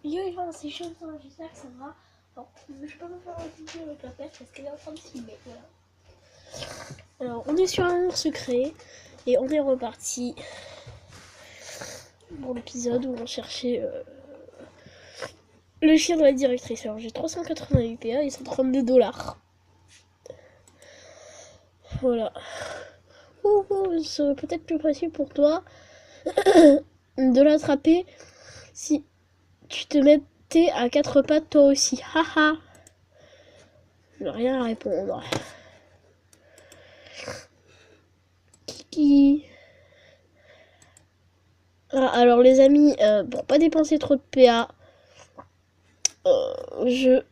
Yo, c'est chaud, j'espère que ça va. Alors, je vais pas me faire un vidéo avec la pêche parce qu'elle est en train de filmer. Voilà. Alors, on est sur un monde secret et on est reparti pour l'épisode où on cherchait le chien de la directrice. Alors, j'ai 388 PA et 132 $. Voilà. Ça serait peut-être plus facile pour toi de l'attraper si tu te mettais à 4 pattes toi aussi. Haha. Je n'ai rien à répondre. Kiki. Ah, alors les amis, pour pas dépenser trop de PA, je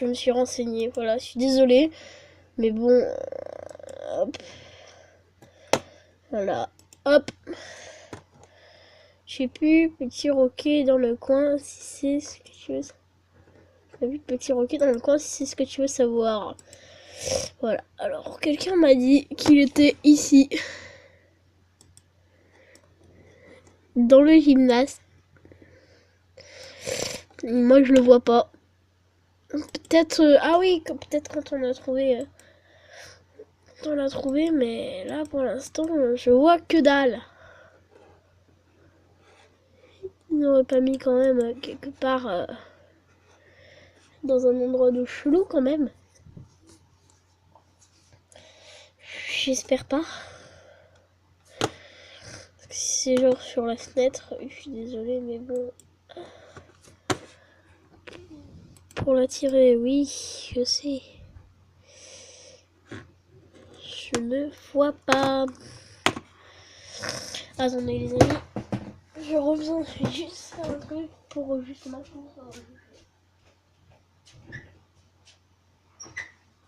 me suis renseignée. Voilà, je suis désolée. Mais bon, hop. Voilà, hop. Je sais plus, petit roquet dans le coin, si c'est ce que tu veux. T'as vu, petit roquet dans le coin, si c'est ce que tu veux savoir. Voilà, alors quelqu'un m'a dit qu'il était ici. Dans le gymnase. Moi, je le vois pas. Peut-être... ah oui, peut-être quand on a trouvé... on l'a trouvé, mais là, pour l'instant, je vois que dalle. Ils n'auraient pas mis quand même quelque part... dans un endroit de chelou quand même. J'espère pas. Parce que si c'est genre sur la fenêtre, je suis désolée, mais bon. Pour la tirer, oui, je sais. Je ne vois pas. Attendez les amis. Je reviens, je vais juste faire un truc pour justement pour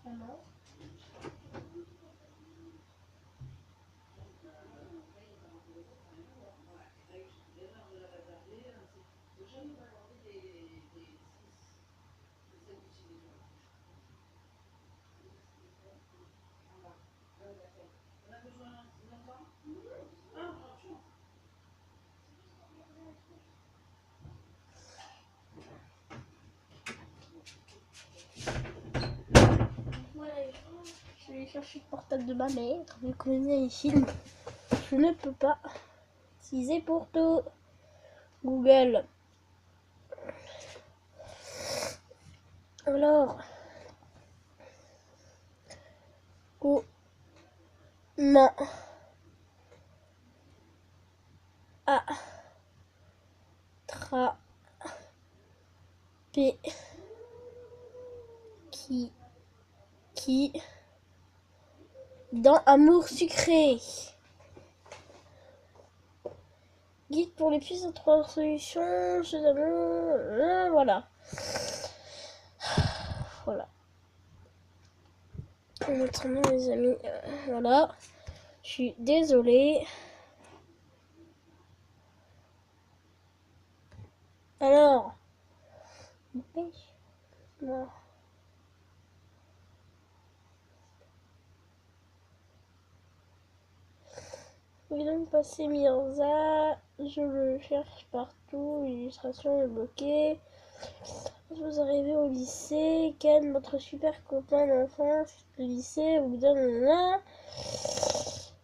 vraiment. Voilà, je vais chercher le portable de ma mère, vu qu'on est ici. Je ne peux pas utiliser pour tout. Google. Alors, comment attraper qui dans Amour sucré. Guide pour les pistes de 3 solutions, voilà. Voilà. En attendant les amis, voilà. Je suis désolée. Alors, dépêche-moi. Oui, donc passer Mirza, je le cherche partout, l'illustration est bloquée. Vous arrivez au lycée, Ken, votre super copain d'enfance, le lycée, vous donne...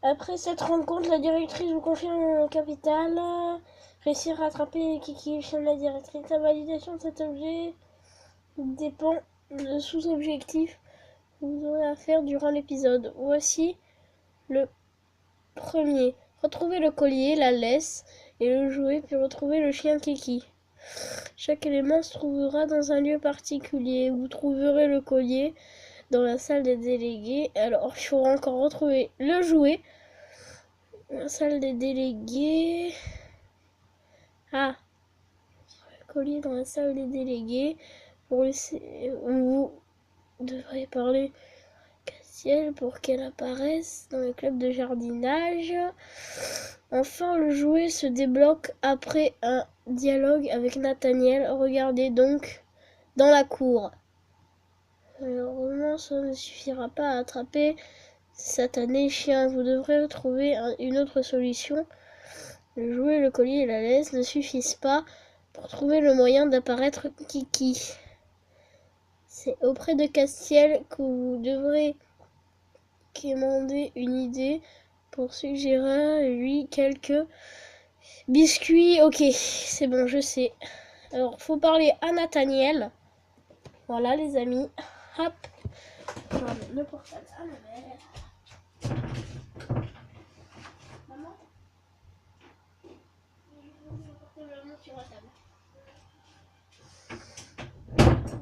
Après cette rencontre, la directrice vous confirme le capital. Réussir à rattraper Kiki, le chien de la directrice. La validation de cet objet dépend de sous-objectifs que vous aurez à faire durant l'épisode. Voici le premier. Retrouvez le collier, la laisse et le jouet, puis retrouver le chien Kiki. Chaque élément se trouvera dans un lieu particulier. Vous trouverez le collier dans la salle des délégués. Alors, il faudra encore retrouver le jouet. La salle des délégués. Ah, le collier dans la salle des délégués. Pour laisser, vous devrez parler Cassiel pour qu'elle apparaisse dans le club de jardinage. Enfin, le jouet se débloque après un dialogue avec Nathaniel. Regardez donc dans la cour. Malheureusement, ça ne suffira pas à attraper satané chien. Vous devrez trouver une autre solution. Le jouet, le collier et la laisse ne suffisent pas pour trouver le moyen d'apparaître Kiki. C'est auprès de Castiel que vous devrez quémander une idée pour suggérer à lui quelques biscuits. Ok, c'est bon, je sais. Alors, faut parler à Nathaniel. Voilà, les amis. Hop. Je ramène le portable à ma mère. Maman, je vais porter le portable sur la table.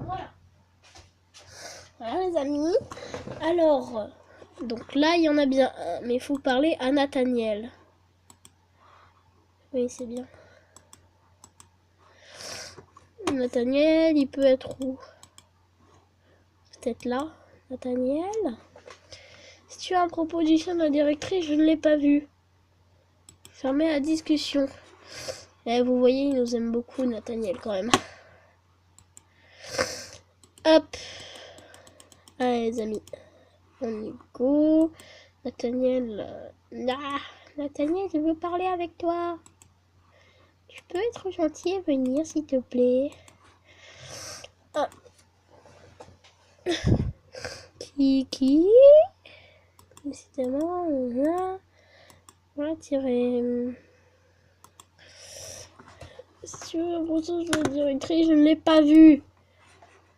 Voilà. Voilà, les amis. Alors, donc là, il y en a bien un, mais il faut parler à Nathaniel. Oui, c'est bien. Nathaniel, il peut être où? Peut-être là. Nathaniel? Si tu as un propos du chien de la directrice, je ne l'ai pas vu. Fermez la discussion. Et vous voyez, il nous aime beaucoup, Nathaniel, quand même. Hop. Allez, les amis. On y go. Nathaniel. Nathaniel, je veux parler avec toi. Tu peux être gentil et venir, s'il te plaît. Ah. Kiki. Décidément, on va tirer. Si tu veux un pourtant je veux dire une crise, je ne l'ai pas vu.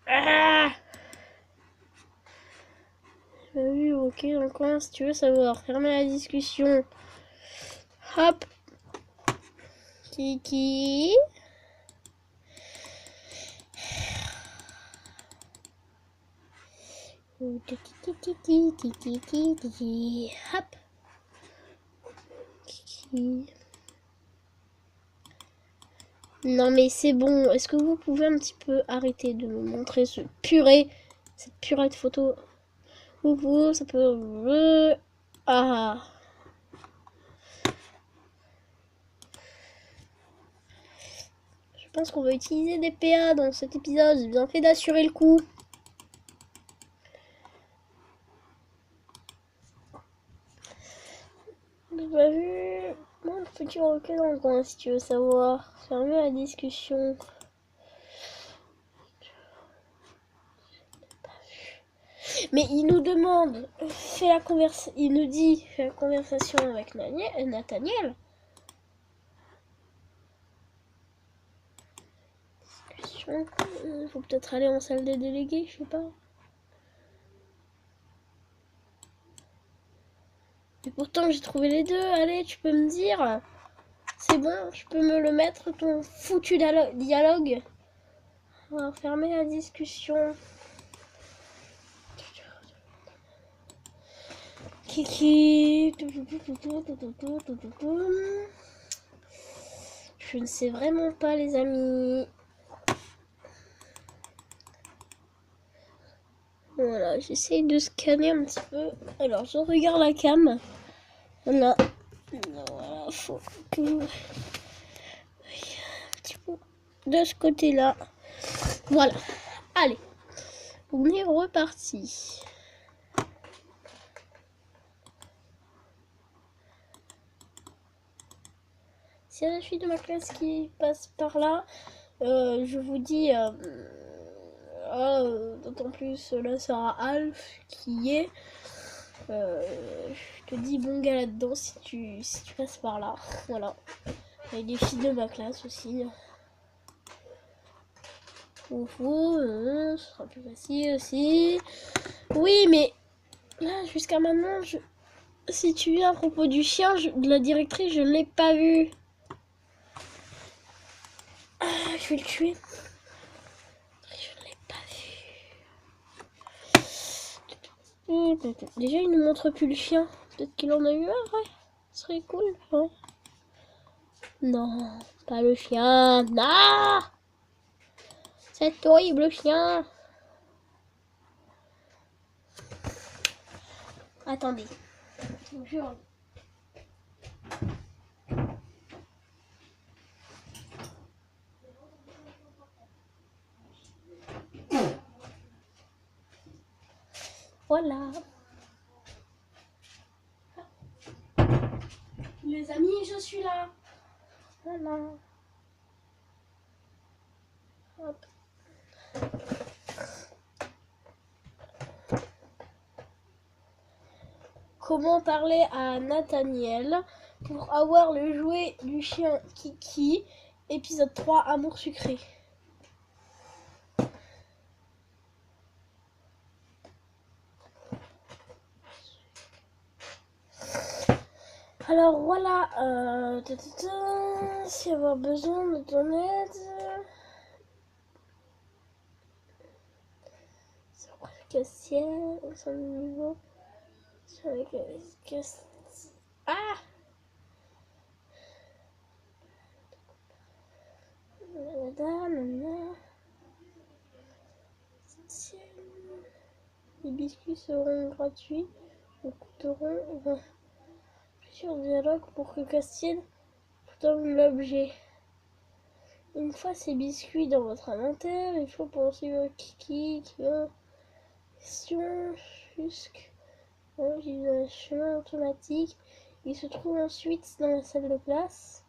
Ah, je l'ai vu, ok, dans le coin, si tu veux savoir. Fermez la discussion. Hop. Kiki. Hop. Kiki. Non mais c'est bon, est-ce que vous pouvez un petit peu arrêter de me montrer cette purée de photos? Ouh, ça peut... Ah. Je pense qu'on va utiliser des PA dans cet épisode, j'ai bien fait d'assurer le coup. J'ai pas vu... Mon petit requin dans le coin si tu veux savoir. Fermez la discussion. Mais il nous demande, il nous dit, fais la conversation avec Nathaniel. Discussion. Faut peut-être aller en salle des délégués, je sais pas. Et pourtant j'ai trouvé les deux. Allez, tu peux me dire. C'est bon, je peux me le mettre ton foutu dialogue. On va fermer la discussion. Kiki. Je ne sais vraiment pas, les amis. Voilà, j'essaye de scanner un petit peu. Alors, je regarde la cam. Voilà. Voilà, faut que... Un petit peu de ce côté-là. Voilà. Allez. On est reparti. S'il y a la suite de ma classe qui passe par là, je vous dis... d'autant plus, là, ça sera Alf qui y est. Je te dis bon gars là-dedans si tu passes par là. Voilà. Il y a des filles de ma classe aussi. Ce sera plus facile aussi. Oui, mais là, jusqu'à maintenant, si tu viens à propos du chien, de la directrice, je ne l'ai pas vu. Ah, je vais le tuer. Je ne l'ai pas vu. Déjà, il ne montre plus le chien. Peut-être qu'il en a eu un, ouais. Ce serait cool, ouais. Non, pas le chien. Non! Cet horrible chien. Attendez. Bonjour. Voilà. Les amis, je suis là. Voilà. Hop. Comment parler à Nathaniel pour avoir le jouet du chien Kiki, épisode 3, Amour sucré. Alors voilà, si avoir besoin de ton aide, sur Castiel, son niveau, sur les Castiel. Ah! Les biscuits seront gratuits, nous coûteront 20 plusieurs dialogues pour que Castiel donne l'objet. Une fois ces biscuits dans votre inventaire, il faut poursuivre Kiki qui a question jusqu'à un chemin automatique. Il se trouve ensuite dans la salle de classe.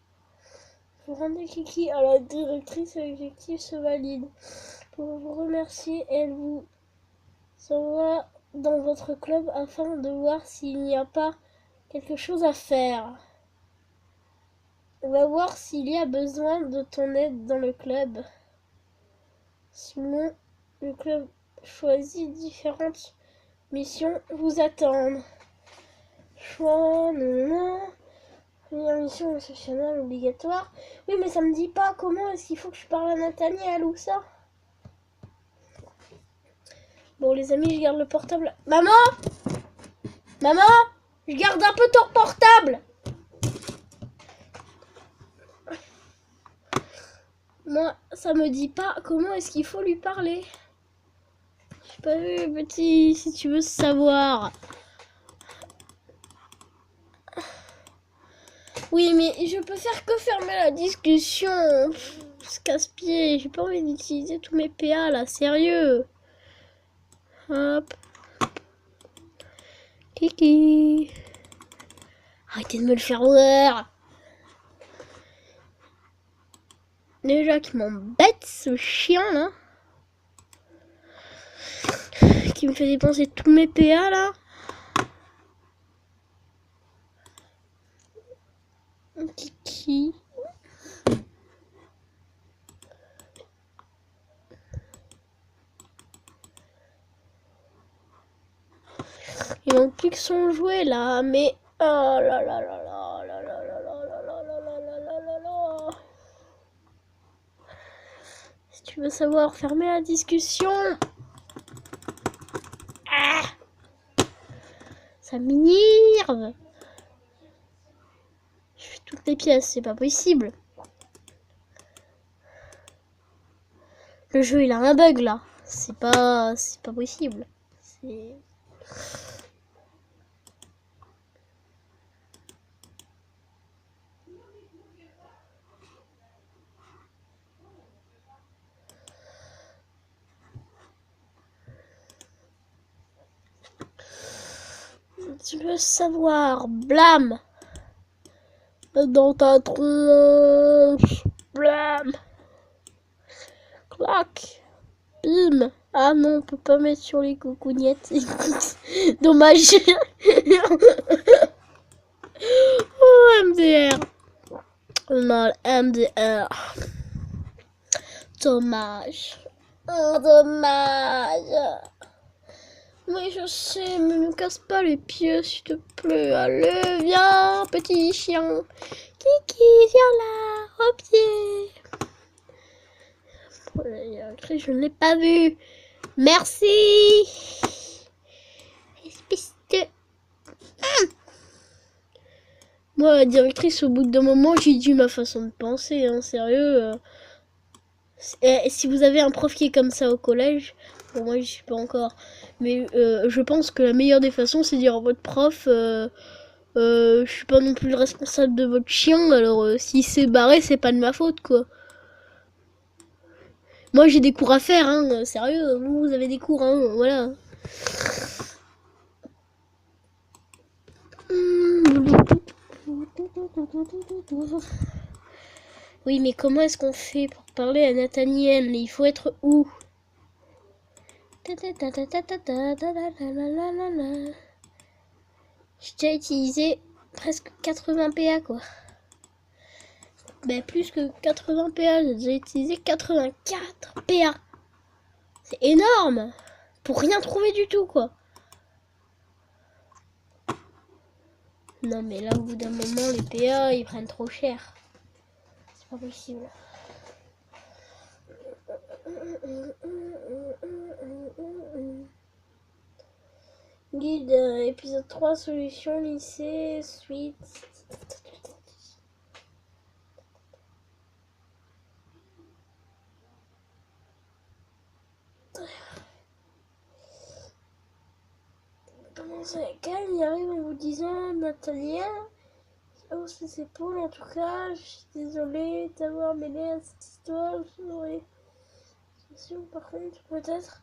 Vous rendez Kiki à la directrice et l'objectif se valide. Pour vous remercier, elle vous envoie dans votre club afin de voir s'il n'y a pas quelque chose à faire. On va voir s'il y a besoin de ton aide dans le club. Sinon, le club choisit différentes missions vous attendent. Choix, première mission exceptionnelle obligatoire. Oui, mais ça me dit pas comment est-ce qu'il faut que je parle à Nathaniel ou ça. Bon, les amis, je garde le portable. Maman! Maman! Je garde un peu ton portable! Moi, ça me dit pas comment est-ce qu'il faut lui parler. J'ai pas vu, petit, si tu veux savoir. Oui, mais je peux faire que fermer la discussion. Ce casse-pied, j'ai pas envie d'utiliser tous mes PA là, sérieux. Hop. Kiki. Arrêtez de me le faire voir. Déjà qui m'embête ce chien là. Qui me fait dépenser tous mes PA là. Kiki. Il manque plus que son jouet là, mais oh là là là là là là là là là là là là là là. Si tu veux savoir, fermer la discussion. Ah, ça m'énerve. Je fais toutes les pièces, c'est pas possible. Le jeu il a un bug là. C'est pas possible. C'est... Tu veux savoir, blâme dans ta tronche, blâme, clac, bim. Ah non, on peut pas mettre sur les coucougnettes. Dommage. Oh, MDR. Non, MDR. Dommage. Oh, dommage. Oui, je sais, mais ne casse pas les pieds, s'il te plaît. Allez, viens, petit chien. Kiki, viens là, au pied. Je ne l'ai pas vu. Merci. Espèce de... Moi, la directrice, au bout d'un moment, j'ai dû ma façon de penser, hein, sérieux. Si vous avez un prof qui est comme ça au collège, bon, moi, je suis pas encore... Mais je pense que la meilleure des façons, c'est de dire à votre prof, je suis pas non plus le responsable de votre chien, alors s'il s'est barré, c'est pas de ma faute, quoi. Moi, j'ai des cours à faire, hein, sérieux, vous avez des cours, hein, voilà. Oui, mais comment est-ce qu'on fait pour parler à Nathaniel? Il faut être où? J'ai déjà utilisé presque 80 PA quoi. Ben plus que 80 PA, j'ai déjà utilisé 84 PA. C'est énorme pour rien trouver du tout quoi. Non mais là au bout d'un moment les PA ils prennent trop cher. C'est pas possible. Guide épisode 3 solution lycée suite. Calme, il arrive en vous disant Nathaniel hausse ses épaules. En tout cas, je suis désolée d'avoir mêlé à cette histoire. J'aurais par contre peut-être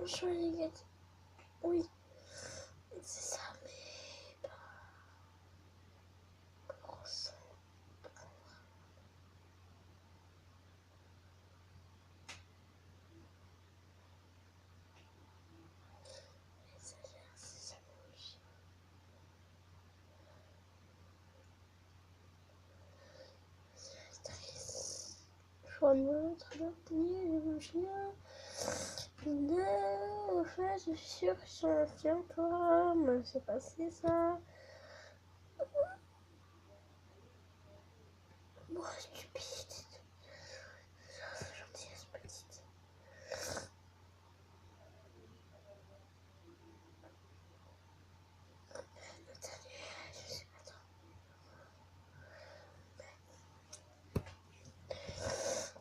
choix négatif. Oui, c'est ça, mais pas grosse. Choix neutre, le chien. Non, en fait, je suis sûre que sur un tien, toi, mais c'est passé ça. Moi, stupide. Gentillesse petite. Je sais pas trop.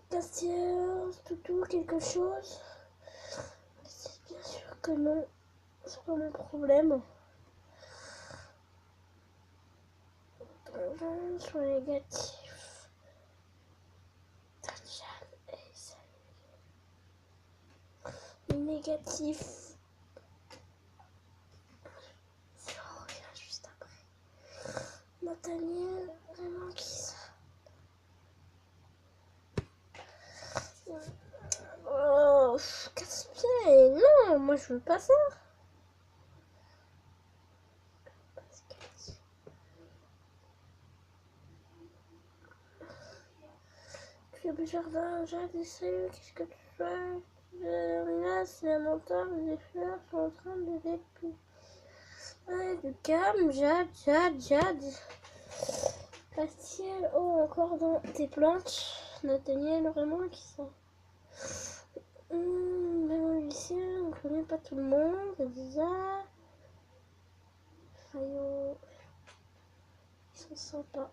Castière, toutou, quelque chose. C'est bien sûr que non. C'est pas mon problème. Sur négatif. Négatif. Ça revient juste après. Nathaniel, vraiment qui ça? Oh, casse-pied. Non, moi je veux pas ça. Le jardin, Jade, salut, qu'est-ce que tu fais? Là, c'est la montagne, les fleurs sont en train de dépouiller. Ouais, du calme, Jade. Castiel, oh, encore dans tes plantes. Nathaniel, vraiment, qui ça? Même au lycée, on ne connaît pas tout le monde, déjà. Ils sont sympas.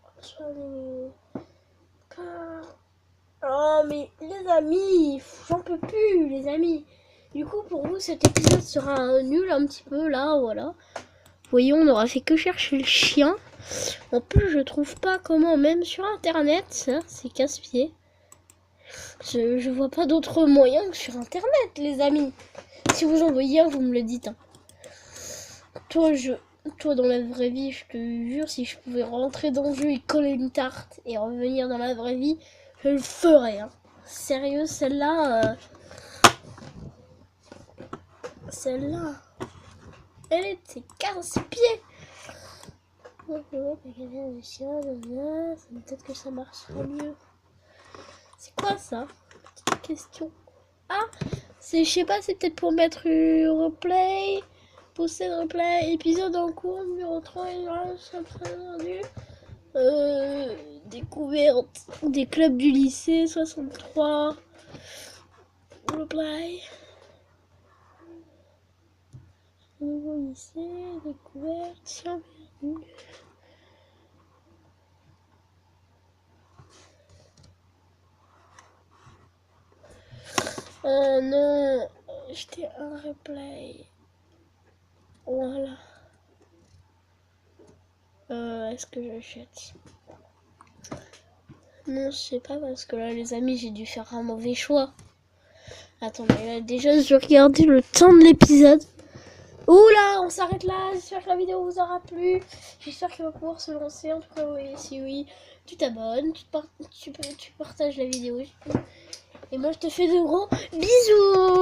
Oh mais les amis, j'en peux plus les amis. Du coup pour vous cet épisode sera nul un petit peu là, voilà. Voyons, on n'aura fait que chercher le chien. En plus je trouve pas comment, même sur internet, ça c'est casse-pied. Je vois pas d'autre moyen que sur internet les amis. Si vous en voyez un, vous me le dites. Hein. Toi dans la vraie vie, je te jure, si je pouvais rentrer dans le jeu et coller une tarte et revenir dans la vraie vie, je le ferais. Hein. Sérieux, celle-là, elle était casse-pied. Peut-être que ça marchera mieux. C'est quoi ça? Petite question. Ah, je sais pas, c'est peut-être pour mettre replay. Possède replay, épisode en cours, numéro 3, après rendu. Découverte des clubs du lycée, 63. Replay. Nouveau lycée, découverte, bienvenue. Non, j'étais un replay. Voilà. Est-ce que j'achète? Non, je sais pas parce que là, les amis, j'ai dû faire un mauvais choix. Attends, mais là, déjà, je vais regarder le temps de l'épisode. Oula, on s'arrête là. J'espère que la vidéo vous aura plu. J'espère qu'il va pouvoir se lancer. En tout cas, oui, si oui, tu t'abonnes, tu partages la vidéo. Et moi, je te fais de gros bisous.